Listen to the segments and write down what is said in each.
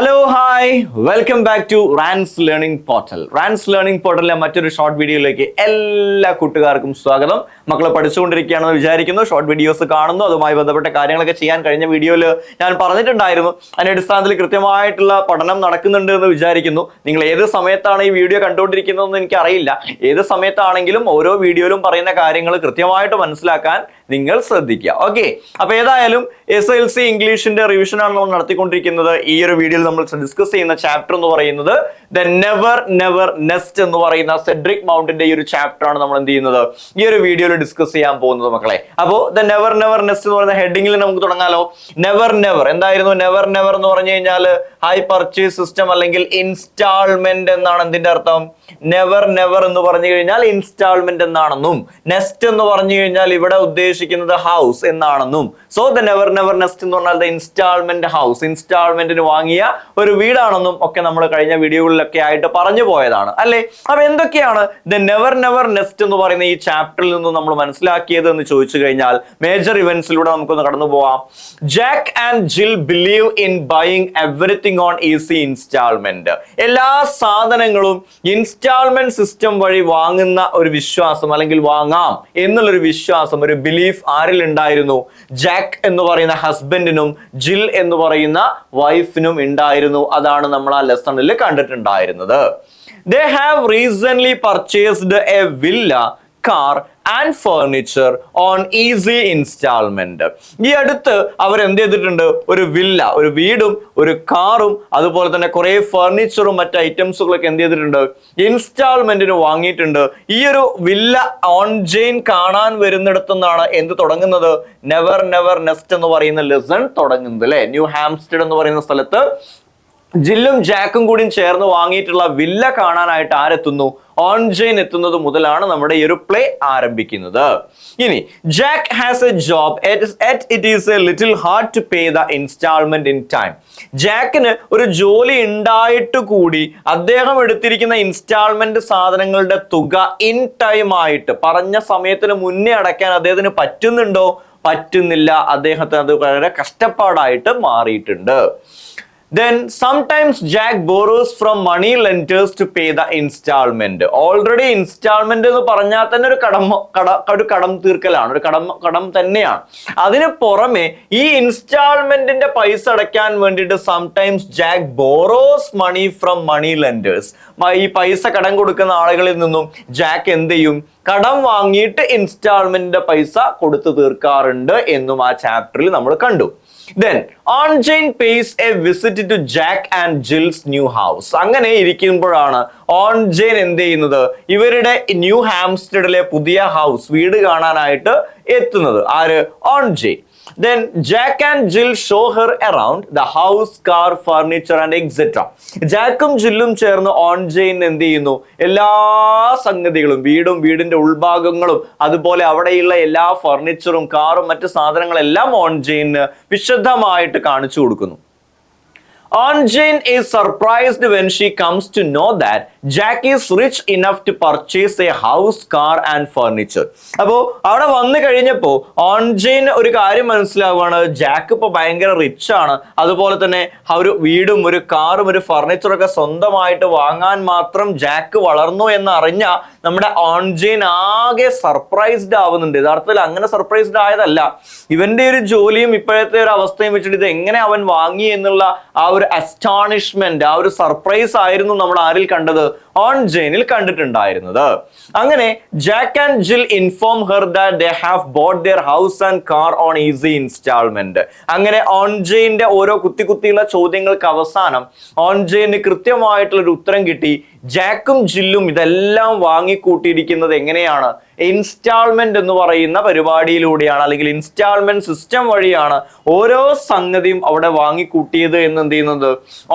Hello hi welcome back to Rans learning portal. Rans learning പോർട്ടലിലെ മറ്റൊരു short വീഡിയോയിലേക്ക് എല്ലാ കൂട്ടുകാർക്കും സ്വാഗതം. മക്കളെ പഠിച്ചുകൊണ്ടിരിക്കുകയാണെന്ന് വിചാരിക്കുന്നു. ഷോർട്ട് വീഡിയോസ് കാണുന്നു, അതുമായി ബന്ധപ്പെട്ട കാര്യങ്ങളൊക്കെ ചെയ്യാൻ കഴിഞ്ഞ വീഡിയോയിൽ ഞാൻ പറഞ്ഞിട്ടുണ്ടായിരുന്നു. അതിന്റെ അടിസ്ഥാനത്തിൽ കൃത്യമായിട്ടുള്ള പഠനം നടക്കുന്നുണ്ട് എന്ന് വിചാരിക്കുന്നു. നിങ്ങൾ ഏത് സമയത്താണ് ഈ വീഡിയോ കണ്ടുകൊണ്ടിരിക്കുന്നതെന്ന് എനിക്കറിയില്ല. ഏത് സമയത്താണെങ്കിലും ഓരോ വീഡിയോയിലും പറയുന്ന കാര്യങ്ങൾ കൃത്യമായിട്ട് മനസ്സിലാക്കാൻ നിങ്ങൾ ശ്രദ്ധിക്കുക. ഓക്കെ, അപ്പൊ ഏതായാലും SLC ഇംഗ്ലീഷിന്റെ റിവിഷൻ ആണ് നമ്മൾ നടത്തിക്കൊണ്ടിരിക്കുന്നത്. ഈ ഒരു വീഡിയോയിൽ നമ്മൾ ഡിസ്കസ് ചെയ്യുന്ന ചാപ്റ്റർ എന്ന് പറയുന്നത് ദ നെവർ നെവർ നെസ്റ്റ് എന്ന് പറയുന്ന സെഡ്രിക് മൗണ്ടിന്റെ ഈ ഒരു ചാപ്റ്റർ ആണ് നമ്മൾ എന്ത് ചെയ്യുന്നത്, ഈ ഒരു വീഡിയോയിൽ ഡിസ്കസ് ചെയ്യാൻ പോകുന്നത് മക്കളെ. അപ്പോ ദ നെവർ നെവർ നെസ്റ്റ് എന്ന് പറയുന്ന ഹെഡിങ്ങിൽ നമുക്ക് തുടങ്ങാലോ. നെവർ നെവർ എന്തായിരുന്നു? നെവർ നെവർ എന്ന് പറഞ്ഞു കഴിഞ്ഞാൽ ഹൈ പർച്ചേസ് സിസ്റ്റം അല്ലെങ്കിൽ ഇൻസ്റ്റാൾമെന്റ് എന്നാണ് എന്തിന്റെ അർത്ഥം. നെവർ നെവർ എന്ന് പറഞ്ഞു കഴിഞ്ഞാൽ ഇൻസ്റ്റാൾമെന്റ് എന്നാണെന്നും നെസ്റ്റ് എന്ന് പറഞ്ഞു കഴിഞ്ഞാൽ ഇവിടെ ഉദ്ദേശിക്കുന്നത് ഹൗസ് എന്നാണെന്നും. So the never never nest എന്ന് പറഞ്ഞാൽ ദ ഇൻസ്റ്റാൾമെന്റ് ഹൗസ്, ഇൻസ്റ്റാൾമെന്റിന് വാങ്ങിയ ഒരു വീടാണെന്നും ഒക്കെ നമ്മൾ കഴിഞ്ഞ വീഡിയോകളിലൊക്കെ ആയിട്ട് പറഞ്ഞു പോയതാണ് അല്ലെ. അപ്പൊ എന്തൊക്കെയാണ് ദ നെവർ നെവർ നെസ്റ്റ് എന്ന് പറയുന്ന ഈ ചാപ്റ്ററിൽ നിന്ന് നമ്മൾ മനസ്സിലാക്കിയത് എന്ന് ചോദിച്ചു കഴിഞ്ഞാൽ മേജർ ഇവന്റ്സിലൂടെ നമുക്കൊന്ന് കടന്നു പോവാം. Jack and Jill believe in buying everything on easy instalment. എല്ലാ സാധനങ്ങളും ഇൻസ്റ്റാൾമെന്റ് സിസ്റ്റം വഴി വാങ്ങുന്ന ഒരു വിശ്വാസം അല്ലെങ്കിൽ വാങ്ങാം എന്നുള്ളൊരു വിശ്വാസം, ഒരു ബിലീഫ് ആരിൽ ഉണ്ടായിരുന്നു? ജാക്ക് എന്ന് പറയുന്ന ഹസ്ബൻഡിനും ജിൽ എന്ന് പറയുന്ന വൈഫിനും ഉണ്ടായിരുന്നു. അതാണ് നമ്മൾ ആ ലെസണിൽ കണ്ടിട്ടുണ്ടായിരുന്നത്. They have recently purchased a villa, car and furniture on easy installment. ഈ അടുത്ത് അവർ എന്ത് ചെയ്തിട്ടുണ്ട്? ഒരു വില്ല, ഒരു വീടും ഒരു കാറും അതുപോലെ തന്നെ കുറെ ഫർണിച്ചറും മറ്റ് ഐറ്റംസുകളൊക്കെ എന്ത് ചെയ്തിട്ടുണ്ട്? ഇൻസ്റ്റാൾമെന്റിന് വാങ്ങിയിട്ടുണ്ട്. ഈ ഒരു വില്ല ഓൺ ജെയിൻ കാണാൻ വരുന്നിടത്തുനിന്നാണ് എന്ത് തുടങ്ങുന്നത്? നെവർ നെവർ നെസ്റ്റ് എന്ന് പറയുന്ന ലെസൺ തുടങ്ങുന്നത് അല്ലെ. ന്യൂ ഹാംസ്റ്റഡ് എന്ന് പറയുന്ന സ്ഥലത്ത് ജില്ലും ജാക്കും കൂടി ചേർന്ന് വാങ്ങിയിട്ടുള്ള വില്ല കാണാനായിട്ട് ആരെത്തുന്നു? ഓൺ ജെയിൻ എത്തുന്നത് മുതലാണ് നമ്മുടെ ഈ ഒരു പ്ലേ ആരംഭിക്കുന്നത്. ഇനി Jack has a job it is a little hard to pay the installment in time. ജാക്കിന് ഒരു ജോലി ഉണ്ടായിട്ട് കൂടി അദ്ദേഹം എടുത്തിരിക്കുന്ന ഇൻസ്റ്റാൾമെന്റ് സാധനങ്ങളുടെ തുക ഇൻ ടൈം ആയിട്ട് പറഞ്ഞ സമയത്തിന് മുന്നേ അടയ്ക്കാൻ അദ്ദേഹത്തിന് പറ്റുന്നുണ്ടോ? പറ്റുന്നില്ല. അദ്ദേഹത്തിന് അത് വളരെ കഷ്ടപ്പാടായിട്ട് മാറിയിട്ടുണ്ട്. Then sometimes Jack borrows from money lenders to pay the installment. Already installment എന്ന് പറഞ്ഞാൽ തന്നെ ഒരു കടം തീർക്കലാണ്, ഒരു കടം തന്നെയാണ്. അതിന് പുറമെ ഈ ഇൻസ്റ്റാൾമെന്റിന്റെ പൈസ അടയ്ക്കാൻ വേണ്ടിയിട്ട് sometimes Jack borrows money from money lenders. ഈ പൈസ കടം കൊടുക്കുന്ന ആളുകളിൽ നിന്നും ജാക്ക് എന്ത് ചെയ്യും? കടം വാങ്ങിയിട്ട് ഇൻസ്റ്റാൾമെന്റിന്റെ പൈസ കൊടുത്തു തീർക്കാറുണ്ട് എന്നും ആ ചാപ്റ്ററിൽ നമ്മൾ കണ്ടു. Then on Jane pays a visit to Jack and Jill's new house. അങ്ങനെ ഇരിക്കുമ്പോഴാണ് ഓൺ ജെയിൻ എന്ത് ചെയ്യുന്നത്? ഇവരുടെ ന്യൂ ഹാംസ്റ്റഡിലെ പുതിയ ഹൗസ്, വീട് കാണാനായിട്ട് എത്തുന്നത്. ആര്? On Jain. Then Jack and Jill show her around the house, car, furniture and etc. ജാക്കും ജില്ലും ചേർന്ന് ഓൺ ജെയിൻ എന്ത് ചെയ്യുന്നു? എല്ലാ സംഗതികളും, വീടും വീടിന്റെ ഉൾഭാഗങ്ങളും അതുപോലെ അവിടെയുള്ള എല്ലാ ഫർണിച്ചറും കാറും മറ്റു സാധനങ്ങളെല്ലാം ഓൺ ജെയിന് വിശദമായിട്ട് കാണിച്ചു കൊടുക്കുന്നു. On Jane is surprised when she comes to know that Jack is rich enough to purchase a house, car and furniture. അപ്പോ അവിടെ വന്നു കഴിഞ്ഞപ്പോ ഓൺ ജെയിൻ ഒരു കാര്യം മനസ്സിലാവുകയാണ്. ജാക്ക് ഇപ്പൊ ഭയങ്കര റിച്ച് ആണ്, അതുപോലെ തന്നെ ഒരു വീടും ഒരു കാറും ഒരു ഫർണിച്ചറും ഒക്കെ സ്വന്തമായിട്ട് വാങ്ങാൻ മാത്രം ജാക്ക് വളർന്നു എന്ന് അറിഞ്ഞ നമ്മുടെ ഓൺ ജെയിൻ ആകെ സർപ്രൈസ്ഡ് ആവുന്നുണ്ട്. യഥാർത്ഥത്തിൽ അങ്ങനെ സർപ്രൈസ്ഡ് ആയതല്ല. ഇവന്റെ ഒരു ജോലിയും ഇപ്പോഴത്തെ ഒരു അവസ്ഥയും വെച്ചിട്ട് ഇത് എങ്ങനെ അവൻ വാങ്ങി എന്നുള്ള ആ ഒരു അസ്റ്റോണിഷ്മെന്റ്, ആ ഒരു സർപ്രൈസ് ആയിരുന്നു നമ്മൾ ആരിൽ കണ്ടത്? ഓൺ ജെയിനിൽ കണ്ടിട്ടുണ്ടായിരുന്നത്. അങ്ങനെ Jack and Jill inform her that they have bought their house and car on easy instalment. അങ്ങനെ ഓൺ ജെയിന്റെ ഓരോ കുത്തിയുള്ള ചോദ്യങ്ങൾക്ക് അവസാനം ഓൺ ജെയിന് കൃത്യമായിട്ടുള്ള ഒരു ഉത്തരം കിട്ടി. ജാക്കും ജില്ലും ഇതെല്ലാം വാങ്ങിക്കൂട്ടിയിരിക്കുന്നത് എങ്ങനെയാണ്? ഇൻസ്റ്റാൾമെന്റ് എന്ന് പറയുന്ന പരിപാടിയിലൂടെയാണ്, അല്ലെങ്കിൽ ഇൻസ്റ്റാൾമെന്റ് സിസ്റ്റം വഴിയാണ് ഓരോ സംഗതിയും അവിടെ വാങ്ങിക്കൂട്ടിയത് എന്ന് എന്ത് ചെയ്യുന്നത്?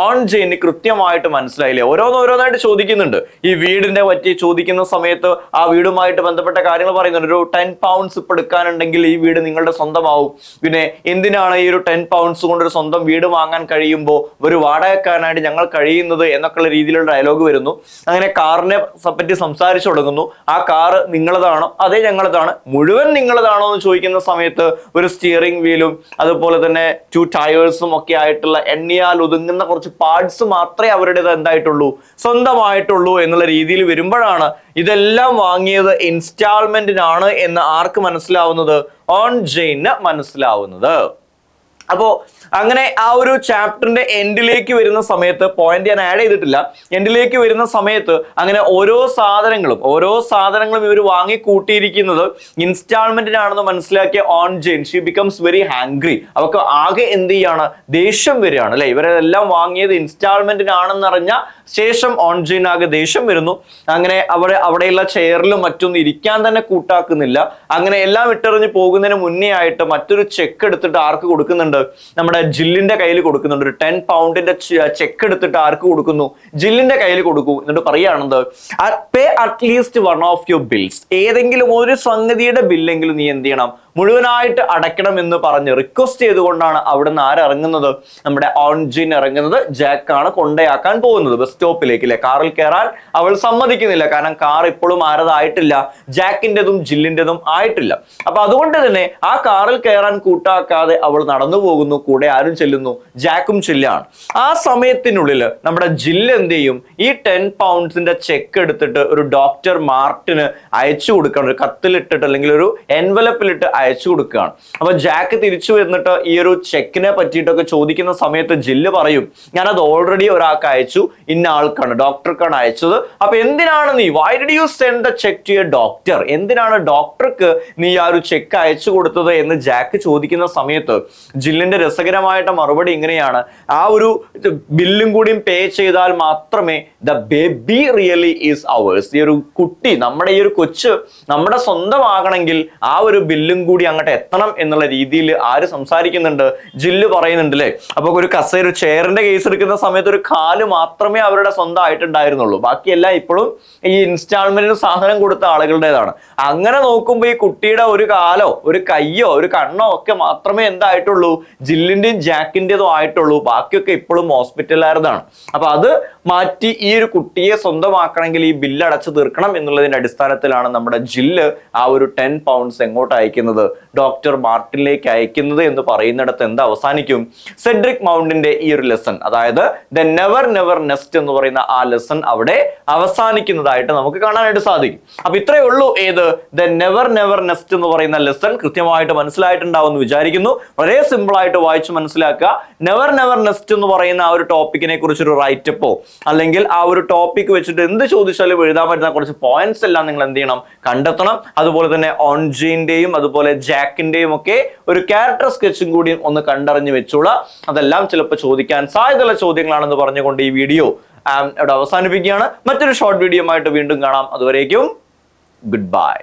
ഓൺ ജെയിന് കൃത്യമായിട്ട് മനസ്സിലായില്ലേ? ഓരോന്നായിട്ട് ചോദിക്കുന്നുണ്ട്. ഈ വീടിന്റെ പറ്റി ചോദിക്കുന്ന സമയത്ത് ആ വീടുമായിട്ട് ബന്ധപ്പെട്ട കാര്യങ്ങൾ പറയുന്നുണ്ട്. ഒരു 10 പൗണ്ട്സ് ഇപ്പൊ എടുക്കാനുണ്ടെങ്കിൽ ഈ വീട് നിങ്ങളുടെ സ്വന്തമാവും. പിന്നെ എന്തിനാണ് ഈ ഒരു 10 പൗണ്ട്സ് കൊണ്ട് ഒരു സ്വന്തം വീട് വാങ്ങാൻ കഴിയുമ്പോൾ ഒരു വാടകക്കാരനായിട്ട് ഞങ്ങൾ കഴിയുന്നത് എന്നൊക്കെയുള്ള രീതിയിലുള്ള ഡയലോഗ് വരുന്നു. അങ്ങനെ കാറിനെ പറ്റി സംസാരിച്ചു തുടങ്ങുന്നു. ആ കാറ് നിങ്ങളതാണോ? അതെ ഞങ്ങളതാണ്. മുഴുവൻ നിങ്ങളതാണോ എന്ന് ചോദിക്കുന്ന സമയത്ത് ഒരു സ്റ്റിയറിംഗ് വീലും അതുപോലെ തന്നെ 2 ടയേഴ്സും ഒക്കെ ആയിട്ടുള്ള എണ്ണിയാൽ ഒതുങ്ങുന്ന കുറച്ച് പാർട്സ് മാത്രമേ അവരുടേത് എന്തായിട്ടുള്ളൂ, സ്വന്തമായിട്ടുള്ളൂ എന്നുള്ള രീതിയിൽ വരുമ്പോഴാണ് ഇതെല്ലാം വാങ്ങിയത് ഇൻസ്റ്റാൾമെന്റിനാണ് എന്ന് ആർക്ക് മനസ്സിലാവുന്നത്? ഓൺ ജെയിന് മനസ്സിലാവുന്നത്. അപ്പോ അങ്ങനെ ആ ഒരു ചാപ്റ്ററിന്റെ എൻഡിലേക്ക് വരുന്ന സമയത്ത്, പോയിന്റ് ഞാൻ ആഡ് ചെയ്തിട്ടില്ല, എൻഡിലേക്ക് വരുന്ന സമയത്ത് അങ്ങനെ ഓരോ സാധനങ്ങളും ഇവർ വാങ്ങി കൂട്ടിയിരിക്കുന്നത് ഇൻസ്റ്റാൾമെന്റിനാണെന്ന് മനസ്സിലാക്കിയ aunt Jane she becomes very hungry. അവർക്ക് ആകെ എന്ത് ചെയ്യാണ്? ദേഷ്യം വരികയാണ് അല്ലെ. ഇവരെല്ലാം വാങ്ങിയത് ഇൻസ്റ്റാൾമെന്റിനാണെന്ന് അറിഞ്ഞ ശേഷം ഓൺ ജെയിൻ ആകെ ദേഷ്യം വരുന്നു. അങ്ങനെ അവിടെയുള്ള ചെയറിലും മറ്റൊന്നും ഇരിക്കാൻ തന്നെ കൂട്ടാക്കുന്നില്ല. അങ്ങനെ എല്ലാം ഇട്ടെറിഞ്ഞ് പോകുന്നതിന് മുന്നേ ആയിട്ട് മറ്റൊരു ചെക്ക് എടുത്തിട്ട് ആർക്ക് കൊടുക്കുന്നുണ്ട്? നമ്മുടെ ജില്ലിന്റെ കയ്യിൽ കൊടുക്കുന്നുണ്ട്. ഒരു 10 പൗണ്ടിന്റെ ചെക്ക് എടുത്തിട്ട് ആർക്ക് കൊടുക്കുന്നു? ജില്ലിന്റെ കയ്യിൽ കൊടുക്കൂ. എന്നിട്ട് പറയുകയാണെന്ന്, pay at least one of your bills. ഏതെങ്കിലും ഒരു സംഗതിയുടെ ബില്ലെങ്കിലും നീ എന്ത് ചെയ്യണം? മുഴുവനായിട്ട് അടയ്ക്കണം എന്ന് പറഞ്ഞ് റിക്വസ്റ്റ് ചെയ്തുകൊണ്ടാണ് അവിടുന്ന് ആരിറങ്ങുന്നത്? നമ്മുടെ ഓൺ ജെയിൻ ഇറങ്ങുന്നത്. ജാക്കാണ് കൊണ്ടയാക്കാൻ പോകുന്നത് ബസ് സ്റ്റോപ്പിലേക്ക് അല്ലെ. കാറിൽ കയറാൻ അവൾ സമ്മതിക്കുന്നില്ല. കാരണം കാർ ഇപ്പോഴും ആരതായിട്ടില്ല, ജാക്കിൻ്റെതും ജില്ലിൻ്റെതും ആയിട്ടില്ല. അപ്പൊ അതുകൊണ്ട് തന്നെ ആ കാറിൽ കയറാൻ കൂട്ടാക്കാതെ അവൾ നടന്നു പോകുന്നു. കൂടെ ആരും ചെല്ലുന്നു? ജാക്കും ചില്ലാണ്. ആ സമയത്തിനുള്ളിൽ നമ്മുടെ ജില്ല് എന്ത് ചെയ്യും? ഈ 10 പൗണ്ട്സിന്റെ ചെക്ക് എടുത്തിട്ട് ഒരു ഡോക്ടർ മാർട്ടിന് അയച്ചു കൊടുക്കണം. ഒരു കത്തിലിട്ടിട്ട് അല്ലെങ്കിൽ ഒരു എൻവലപ്പിലിട്ട് അയച്ചു കൊടുക്കുകയാണ്. അപ്പൊ ജാക്ക് തിരിച്ചു വന്നിട്ട് ഈ ഒരു ചെക്കിനെ പറ്റിയിട്ടൊക്കെ ചോദിക്കുന്ന സമയത്ത് ജില്ല് പറയും, ഞാനത് ഓൾറെഡി ഒരാൾക്ക് അയച്ചു, ഇന്ന ആൾക്കാണ്, ഡോക്ടർക്കാണ് അയച്ചത്. അപ്പൊ എന്തിനാണ് നീ, why did you send the cheque to a doctor, എന്തിനാണ് ഡോക്ടർക്ക് നീ ആ ഒരു ചെക്ക് അയച്ചു കൊടുത്തത് എന്ന് ജാക്ക് ചോദിക്കുന്ന സമയത്ത് ജില്ലിന്റെ രസകരമായിട്ട് മറുപടി ഇങ്ങനെയാണ്, ആ ഒരു ബില്ലും കൂടിയും പേ ചെയ്താൽ മാത്രമേ the baby really is hours, ഈ ഒരു കുട്ടി, നമ്മുടെ ഈ ഒരു കൊച്ച് നമ്മുടെ സ്വന്തമാകണമെങ്കിൽ ആ ഒരു ബില്ലും കൂടി അങ്ങോട്ട് എത്തണം എന്നുള്ള രീതിയിൽ ആര് സംസാരിക്കുന്നുണ്ട്? ജില്ല് പറയുന്നുണ്ട് അല്ലേ. അപ്പൊ ഒരു ഒരു ചെയറിന്റെ കേസ് എടുക്കുന്ന സമയത്ത് ഒരു കാല് മാത്രമേ അവരുടെ സ്വന്തമായിട്ടുണ്ടായിരുന്നുള്ളൂ. ബാക്കിയെല്ലാം ഇപ്പോഴും ഈ ഇൻസ്റ്റാൾമെന്റിന് സാധനം കൊടുത്ത ആളുകളുടേതാണ്. അങ്ങനെ നോക്കുമ്പോൾ ഈ കുട്ടിയുടെ ഒരു കാലോ ഒരു കയ്യോ ഒരു കണ്ണോ ഒക്കെ മാത്രമേ എന്തായിട്ടുള്ളൂ? ജില്ലിന്റെയും ജാക്കിൻ്റെതും ആയിട്ടുള്ളൂ. ബാക്കിയൊക്കെ ഇപ്പോഴും ഹോസ്പിറ്റലുകാരതാണ്. അപ്പൊ അത് മാറ്റി ഈ ഒരു കുട്ടിയെ സ്വന്തമാക്കണമെങ്കിൽ ഈ ബില്ല് അടച്ചു തീർക്കണം എന്നുള്ളതിന്റെ അടിസ്ഥാനത്തിലാണ് നമ്മുടെ ജില്ല് ആ ഒരു 10 പൗണ്ട്സ് എങ്ങോട്ട് അയക്കുന്നത്? ഡോക്ടർ മാർട്ടിനിലേക്ക് അയക്കുന്നത് എന്ന് പറയുന്നിടത്ത് എന്ത് അവസാനിക്കും? സെഡ്രിക് മൗണ്ടിന്റെ ഈ ഒരു ലെസൺ, അതായത് ദ നെവർ നെവർ നെസ്റ്റ് എന്ന് പറയുന്ന ആ ലെസൺ അവിടെ അവസാനിക്കുന്നതായിട്ട് നമുക്ക് കാണാനായിട്ട് സാധിക്കും. അപ്പൊ ഇത്രയേ ഉള്ളൂ ഏത്? ദ നെവർ നെവർ നെസ്റ്റ് എന്ന് പറയുന്ന ലെസൺ കൃത്യമായിട്ട് മനസ്സിലായിട്ടുണ്ടാവും എന്ന് വിചാരിക്കുന്നു. വളരെ സിമ്പിൾ ആയിട്ട് വായിച്ച് മനസ്സിലാക്കുക. നെവർ നെവർ നെസ്റ്റ് എന്ന് പറയുന്ന ആ ഒരു ടോപ്പിക്കിനെ കുറിച്ചൊരു റൈറ്റപ്പോ അല്ലെങ്കിൽ ആ ഒരു ടോപ്പിക് വെച്ചിട്ട് എന്ത് ചോദിച്ചാലും എഴുതാൻ പറ്റുന്ന കുറച്ച് പോയിന്റ്സ് എല്ലാം നിങ്ങൾ എന്ത് ചെയ്യണം? കണ്ടെത്തണം. അതുപോലെ തന്നെ ഓൺ ജെയിന്റെയും അതുപോലെ ജാക്കിന്റെയും ഒക്കെ ഒരു ക്യാരക്ടർ സ്കെച്ചും കൂടി ഒന്ന് കണ്ടറിഞ്ഞ് വെച്ചോളാം. അതെല്ലാം ചിലപ്പോൾ ചോദിക്കാൻ സാധ്യതയുള്ള ചോദ്യങ്ങളാണെന്ന് പറഞ്ഞുകൊണ്ട് ഈ വീഡിയോ ഇവിടെ അവസാനിപ്പിക്കുകയാണ്. മറ്റൊരു ഷോർട്ട് വീഡിയോ ആയിട്ട് വീണ്ടും കാണാം. അതുവരേക്കും ഗുഡ് ബൈ.